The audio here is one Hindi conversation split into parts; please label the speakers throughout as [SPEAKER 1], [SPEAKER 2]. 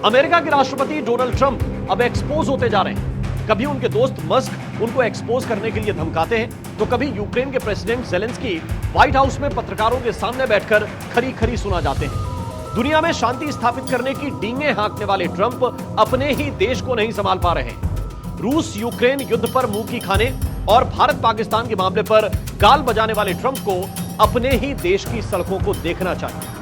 [SPEAKER 1] अमेरिका के राष्ट्रपति डोनाल्ड ट्रंप अब एक्सपोज होते जा रहे हैं। कभी उनके दोस्त मस्क उनको एक्सपोज करने के लिए धमकाते हैं, तो कभी यूक्रेन के प्रेसिडेंट ज़ेलेंस्की व्हाइट हाउस में पत्रकारों के सामने बैठकर खरी खरी सुना जाते हैं। दुनिया में शांति स्थापित करने की डींगे हाँकने वाले ट्रंप अपने ही देश को नहीं संभाल पा रहे हैं। रूस यूक्रेन युद्ध पर मुंह की खाने और भारत पाकिस्तान के मामले पर गाल बजाने वाले ट्रंप को अपने ही देश की सड़कों को देखना चाहिए।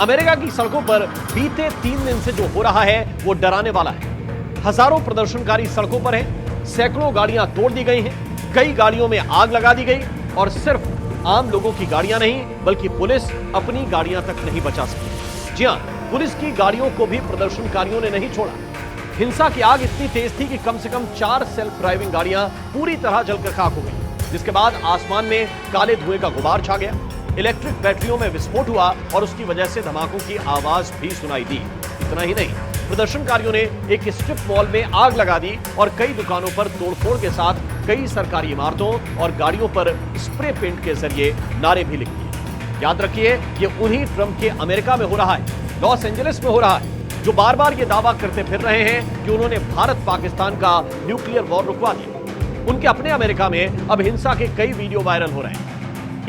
[SPEAKER 1] अमेरिका की सड़कों पर बीते 3 दिन से जो हो रहा है वो डराने वाला है। हजारों प्रदर्शनकारी सड़कों पर हैं, सैकड़ों गाड़ियां तोड़ दी गई हैं, कई गाड़ियों में आग लगा दी गई और सिर्फ आम लोगों की गाड़ियां नहीं बल्कि पुलिस अपनी गाड़ियां तक नहीं बचा सकी। जी हां, पुलिस की गाड़ियों को भी प्रदर्शनकारियों ने नहीं छोड़ा। हिंसा की आग इतनी तेज थी कि कम से कम 4 सेल्फ ड्राइविंग गाड़ियां पूरी तरह जलकर खाक हो गई, जिसके बाद आसमान में काले धुएं का गुबार छा गया। इलेक्ट्रिक बैटरियों में विस्फोट हुआ और उसकी वजह से धमाकों की आवाज भी सुनाई दी। इतना ही नहीं, प्रदर्शनकारियों ने एक स्ट्रिप मॉल में आग लगा दी और कई दुकानों पर तोड़फोड़ के साथ कई सरकारी इमारतों और गाड़ियों पर स्प्रे पेंट के जरिए नारे भी लिख दिए। याद रखिए, ये उन्हीं ट्रंप के अमेरिका में हो रहा है, लॉस एंजलिस में हो रहा है, जो बार बार ये दावा करते फिर रहे हैं कि उन्होंने भारत पाकिस्तान का न्यूक्लियर वॉर रुकवा दिया। उनके अपने अमेरिका में अब हिंसा के कई वीडियो वायरल हो रहे हैं।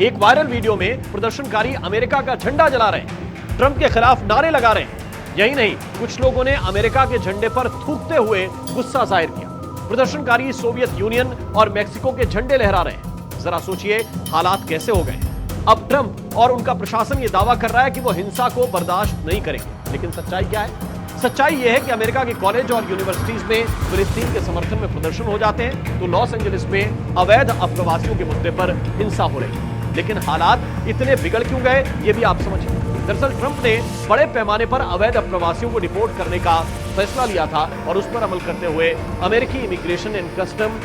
[SPEAKER 1] एक वायरल वीडियो में प्रदर्शनकारी अमेरिका का झंडा जला रहे हैं, ट्रंप के खिलाफ नारे लगा रहे हैं। यही नहीं, कुछ लोगों ने अमेरिका के झंडे पर थूकते हुए गुस्सा जाहिर किया। प्रदर्शनकारी सोवियत यूनियन और मेक्सिको के झंडे लहरा रहे हैं। जरा सोचिए हालात कैसे हो गए। अब ट्रंप और उनका प्रशासन ये दावा कर रहा है कि वो हिंसा को बर्दाश्त नहीं करेंगे, लेकिन सच्चाई क्या है? सच्चाई यह है कि अमेरिका के कॉलेज और यूनिवर्सिटीज में फिलिस्तीन के समर्थन में प्रदर्शन हो जाते हैं, तो लॉस एंजलिस में अवैध अप्रवासियों के मुद्दे पर हिंसा हो रही है। लेकिन हालात इतने बिगड़ क्यों गए, ये भी आप समझिए। दरअसल ट्रंप ने बड़े पैमाने पर अवैध अप्रवासियों को डिपोर्ट करने का फैसला लिया था और उस पर अमल करते हुए अमेरिकी इमिग्रेशन एंड कस्टम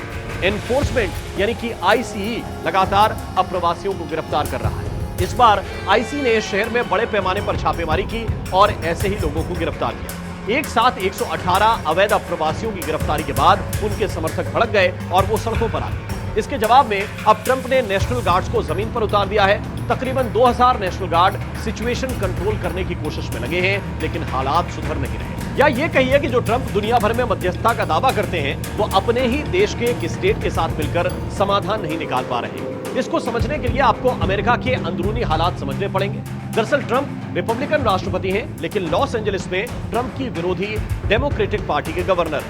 [SPEAKER 1] एनफोर्समेंट यानी कि आईसीई लगातार अप्रवासियों को गिरफ्तार कर रहा है। इस बार आईसीई ने शहर में बड़े पैमाने पर छापेमारी की और ऐसे ही लोगों को गिरफ्तार किया। एक साथ 118 अवैध अप्रवासियों की गिरफ्तारी के बाद उनके समर्थक भड़क गए और वो सड़कों पर आ गए। इसके जवाब में अब ट्रंप ने नेशनल गार्ड्स को जमीन पर उतार दिया है। तकरीबन 2000 नेशनल गार्ड सिचुएशन कंट्रोल करने की कोशिश में लगे हैं, लेकिन हालात सुधर नहीं रहे। या ये कहिए कि जो ट्रंप दुनिया भर में मध्यस्थता का दावा करते हैं, वो अपने ही देश के एक स्टेट के साथ मिलकर समाधान नहीं निकाल पा रहे। इसको समझने के लिए आपको अमेरिका के अंदरूनी हालात समझने पड़ेंगे। दरअसल ट्रंप रिपब्लिकन राष्ट्रपति हैं, लेकिन लॉस एंजलिस में ट्रंप की विरोधी डेमोक्रेटिक पार्टी के governor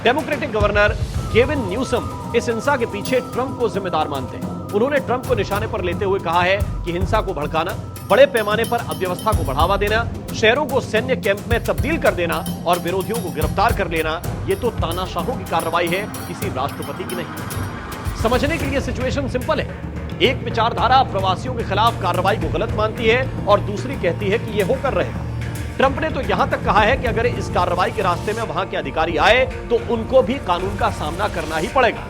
[SPEAKER 1] democratic governor Gavin Newsom इस हिंसा के पीछे ट्रंप को जिम्मेदार मानते हैं। उन्होंने ट्रंप को निशाने पर लेते हुए कहा है कि हिंसा को भड़काना, बड़े पैमाने पर अव्यवस्था को बढ़ावा देना, शहरों को सैन्य कैंप में तब्दील कर देना और विरोधियों को गिरफ्तार कर लेना, ये तो तानाशाहों की कार्रवाई है, किसी राष्ट्रपति की नहीं। समझने के लिए सिचुएशन सिंपल है। एक विचारधारा प्रवासियों के खिलाफ कार्रवाई को गलत मानती है और दूसरी कहती है कि यह होकर रहेगा। ट्रंप ने तो यहां तक कहा है कि अगर इस कार्रवाई के रास्ते में वहां के अधिकारी आए तो उनको भी कानून का सामना करना ही पड़ेगा।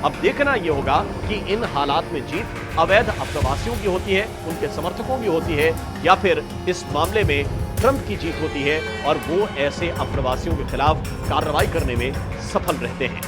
[SPEAKER 1] अब देखना यह होगा कि इन हालात में जीत अवैध अप्रवासियों की होती है, उनके समर्थकों की होती है, या फिर इस मामले में ट्रंप की जीत होती है और वो ऐसे अप्रवासियों के खिलाफ कार्रवाई करने में सफल रहते हैं।